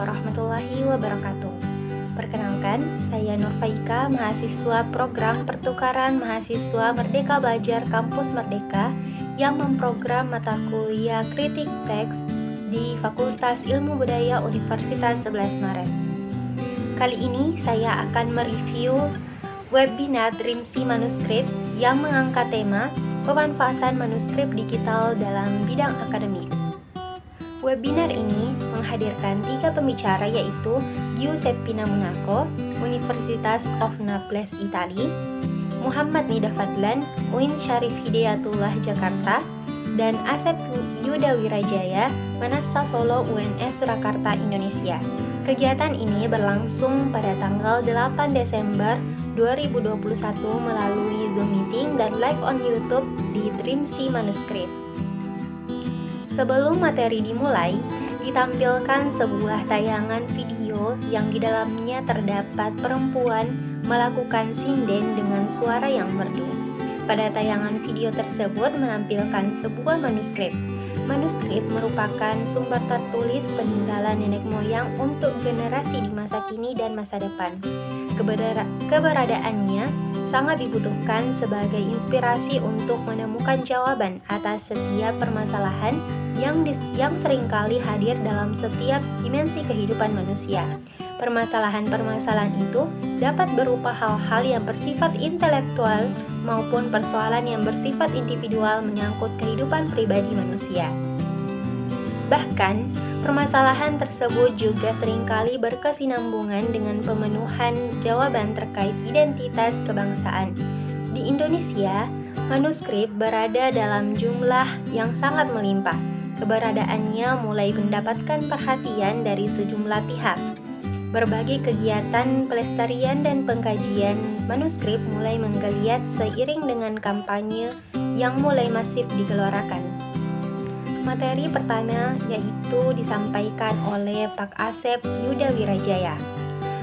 warahmatullahi wabarakatuh. Perkenalkan, saya Nurfaika, mahasiswa program pertukaran mahasiswa Merdeka Belajar Kampus Merdeka yang memprogram mata kuliah kritik teks di Fakultas Ilmu Budaya Universitas 11 Maret. Kali ini saya akan mereview webinar Dreamsi Manuskrip yang mengangkat tema pemanfaatan manuskrip digital dalam bidang akademik. Webinar ini menghadirkan 3 pembicara yaitu Giuseppe Monaco, Universitas of Naples, Italia, Muhammad Nida Fadlan, UIN Syarif Hidayatullah, Jakarta, dan Asep Yuda Wirajaya, Manasa Solo, UNS Surakarta, Indonesia. Kegiatan ini berlangsung pada tanggal 8 Desember 2021 melalui Zoom Meeting dan live on YouTube di Dreamsi Manuskrip. Sebelum materi dimulai, ditampilkan sebuah tayangan video yang di dalamnya terdapat perempuan melakukan sinden dengan suara yang merdu. Pada tayangan video tersebut menampilkan sebuah manuskrip. Manuskrip merupakan sumber tertulis peninggalan nenek moyang untuk generasi di masa kini dan masa depan. Keberadaannya sangat dibutuhkan sebagai inspirasi untuk menemukan jawaban atas setiap permasalahan yang seringkali hadir dalam setiap dimensi kehidupan manusia. Permasalahan-permasalahan itu dapat berupa hal-hal yang bersifat intelektual maupun persoalan yang bersifat individual menyangkut kehidupan pribadi manusia. Bahkan, permasalahan tersebut juga seringkali berkesinambungan dengan pemenuhan jawaban terkait identitas kebangsaan. Di Indonesia, manuskrip berada dalam jumlah yang sangat melimpah. Keberadaannya mulai mendapatkan perhatian dari sejumlah pihak. Berbagai kegiatan pelestarian dan pengkajian manuskrip mulai menggeliat seiring dengan kampanye yang mulai masif digelorakan. Materi pertama yaitu disampaikan oleh Pak Asep Yuda Wirajaya.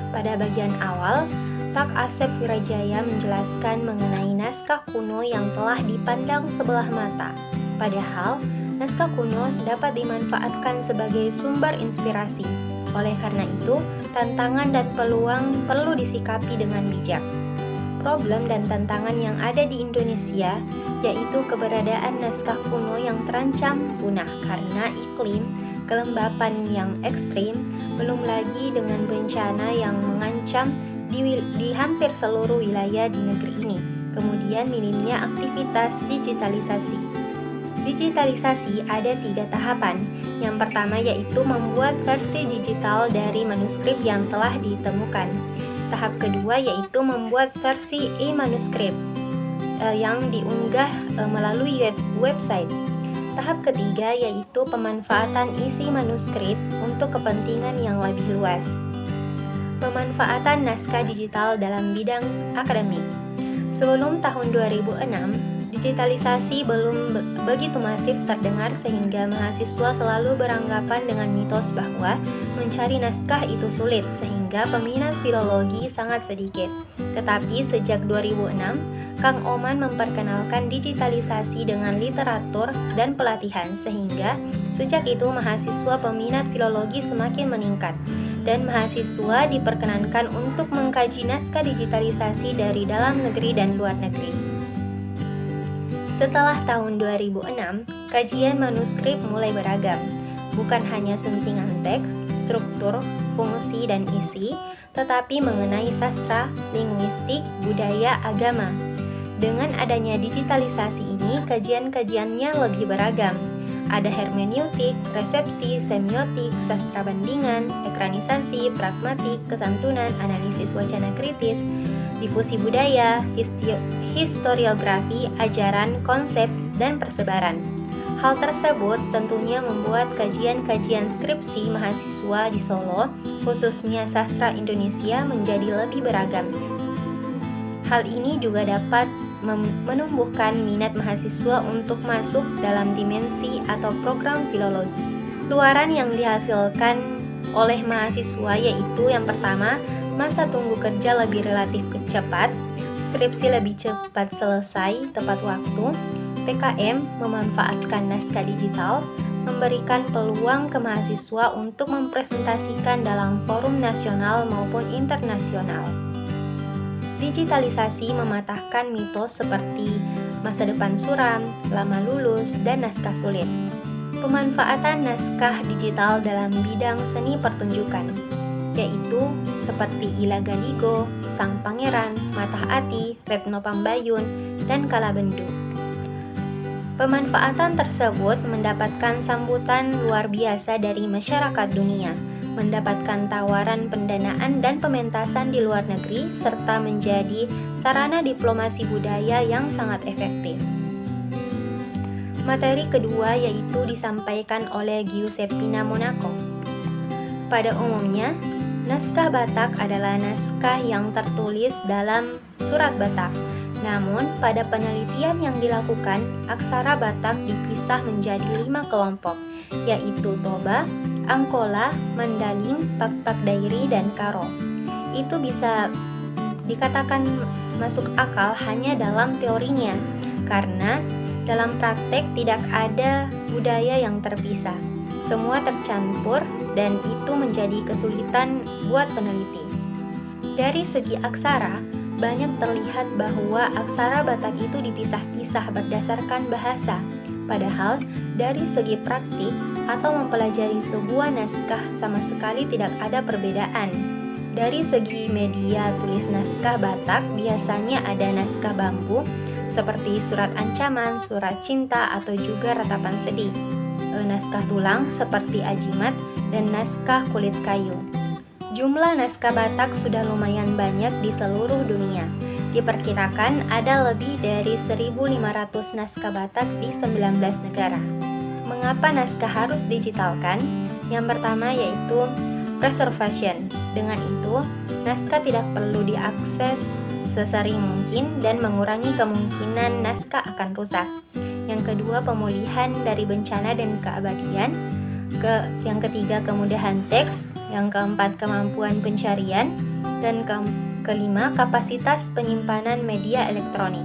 Pada bagian awal, Pak Asep Wirajaya menjelaskan mengenai naskah kuno yang telah dipandang sebelah mata. Padahal, naskah kuno dapat dimanfaatkan sebagai sumber inspirasi. Oleh karena itu, tantangan dan peluang perlu disikapi dengan bijak. Problem dan tantangan yang ada di Indonesia yaitu keberadaan naskah kuno yang terancam punah karena iklim kelembapan yang ekstrim, belum lagi dengan bencana yang mengancam di hampir seluruh wilayah di negeri ini. Kemudian minimnya aktivitas digitalisasi. Digitalisasi ada 3 tahapan. Yang pertama yaitu membuat versi digital dari manuskrip yang telah ditemukan. Tahap kedua yaitu membuat versi e-manuskrip yang diunggah melalui website. Tahap ketiga yaitu pemanfaatan isi manuskrip untuk kepentingan yang lebih luas. Pemanfaatan naskah digital dalam bidang akademik. Sebelum tahun 2006, digitalisasi belum begitu masif terdengar sehingga mahasiswa selalu beranggapan dengan mitos bahwa mencari naskah itu sulit sehingga peminat filologi sangat sedikit. Tetapi sejak 2006, Kang Oman memperkenalkan digitalisasi dengan literatur dan pelatihan sehingga sejak itu mahasiswa peminat filologi semakin meningkat dan mahasiswa diperkenankan untuk mengkaji naskah digitalisasi dari dalam negeri dan luar negeri. Setelah tahun 2006, kajian manuskrip mulai beragam, bukan hanya suntingan teks, struktur, fungsi, dan isi, tetapi mengenai sastra, linguistik, budaya, agama. Dengan adanya digitalisasi ini, kajian-kajiannya lebih beragam. Ada hermeneutik, resepsi, semiotik, sastra bandingan, ekranisasi, pragmatik, kesantunan, analisis wacana kritis, difusi budaya, historiografi, ajaran, konsep, dan persebaran. Hal tersebut tentunya membuat kajian-kajian skripsi mahasiswa di Solo, khususnya sastra Indonesia, menjadi lebih beragam. Hal ini juga dapat menumbuhkan minat mahasiswa untuk masuk dalam dimensi atau program filologi. Luaran yang dihasilkan oleh mahasiswa yaitu yang pertama, masa tunggu kerja lebih relatif cepat, skripsi lebih cepat selesai tepat waktu, PKM memanfaatkan naskah digital, memberikan peluang ke mahasiswa untuk mempresentasikan dalam forum nasional maupun internasional. Digitalisasi mematahkan mitos seperti masa depan suram, lama lulus, dan naskah sulit. Pemanfaatan naskah digital dalam bidang seni pertunjukan, yaitu seperti Ila Galigo, Sang Pangeran, Matah Ati, Retno Pambayun, dan Kalabendu. Pemanfaatan tersebut mendapatkan sambutan luar biasa dari masyarakat dunia, mendapatkan tawaran pendanaan dan pementasan di luar negeri, serta menjadi sarana diplomasi budaya yang sangat efektif. Materi kedua yaitu disampaikan oleh Giuseppina Monaco. Pada umumnya, naskah Batak adalah naskah yang tertulis dalam surat Batak. Namun, pada penelitian yang dilakukan, aksara Batak dipisah menjadi 5 kelompok, yaitu Toba, Angkola, Mandaling, Pakpak Dairi, dan Karo. Itu bisa dikatakan masuk akal hanya dalam teorinya, karena dalam praktek tidak ada budaya yang terpisah. Semua tercampur dan itu menjadi kesulitan buat peneliti. Dari segi aksara, banyak terlihat bahwa aksara Batak itu dipisah-pisah berdasarkan bahasa. Padahal dari segi praktik atau mempelajari sebuah naskah sama sekali tidak ada perbedaan. Dari segi media tulis naskah Batak biasanya ada naskah bambu seperti surat ancaman, surat cinta, atau juga ratapan sedih. Naskah tulang seperti ajimat dan naskah kulit kayu. Jumlah naskah Batak sudah lumayan banyak di seluruh dunia. Diperkirakan ada lebih dari 1.500 naskah Batak di 19 negara. Mengapa naskah harus digitalkan? Yang pertama yaitu preservation. Dengan itu, naskah tidak perlu diakses sesering mungkin dan mengurangi kemungkinan naskah akan rusak. Yang kedua, pemulihan dari bencana dan keabadian. Yang ketiga, kemudahan teks. Yang keempat, kemampuan pencarian. Dan kelima, kapasitas penyimpanan media elektronik.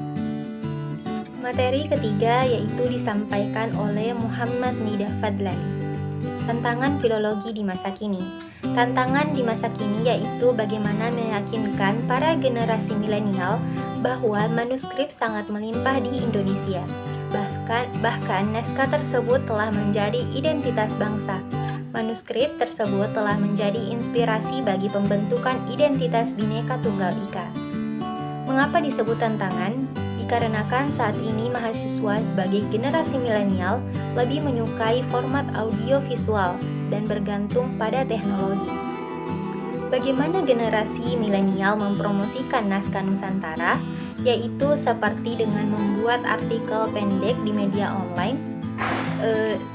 Materi ketiga yaitu disampaikan oleh Muhammad Nida Fadlan. Tantangan filologi di masa kini. Tantangan di masa kini yaitu bagaimana meyakinkan para generasi milenial bahwa manuskrip sangat melimpah di Indonesia. Bahkan naskah tersebut telah menjadi identitas bangsa. Manuskrip tersebut telah menjadi inspirasi bagi pembentukan identitas Bhinneka Tunggal Ika. Mengapa disebut tantangan? Dikarenakan saat ini mahasiswa sebagai generasi milenial lebih menyukai format audio visual dan bergantung pada teknologi. Bagaimana generasi milenial mempromosikan naskah Nusantara? Yaitu seperti dengan membuat artikel pendek di media online,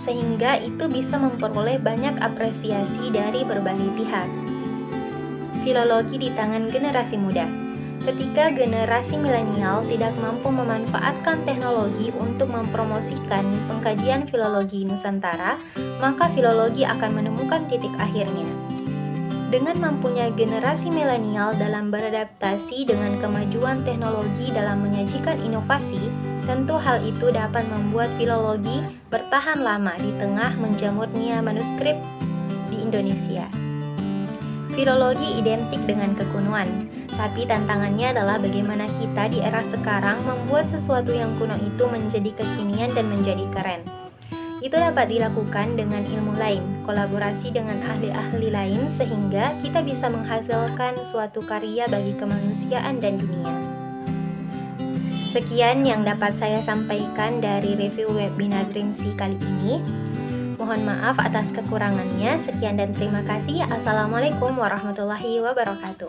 sehingga itu bisa memperoleh banyak apresiasi dari berbagai pihak. Filologi di tangan generasi muda. Ketika generasi milenial tidak mampu memanfaatkan teknologi untuk mempromosikan pengkajian filologi Nusantara, maka filologi akan menemukan titik akhirnya. Dengan mampunya generasi milenial dalam beradaptasi dengan kemajuan teknologi dalam menyajikan inovasi, tentu hal itu dapat membuat filologi bertahan lama di tengah menjamurnya manuskrip di Indonesia. Filologi identik dengan kekunoan, tapi tantangannya adalah bagaimana kita di era sekarang membuat sesuatu yang kuno itu menjadi kekinian dan menjadi keren. Itu dapat dilakukan dengan ilmu lain, kolaborasi dengan ahli-ahli lain sehingga kita bisa menghasilkan suatu karya bagi kemanusiaan dan dunia. Sekian yang dapat saya sampaikan dari review webinar Grimsi kali ini. Mohon maaf atas kekurangannya. Sekian dan terima kasih. Assalamualaikum warahmatullahi wabarakatuh.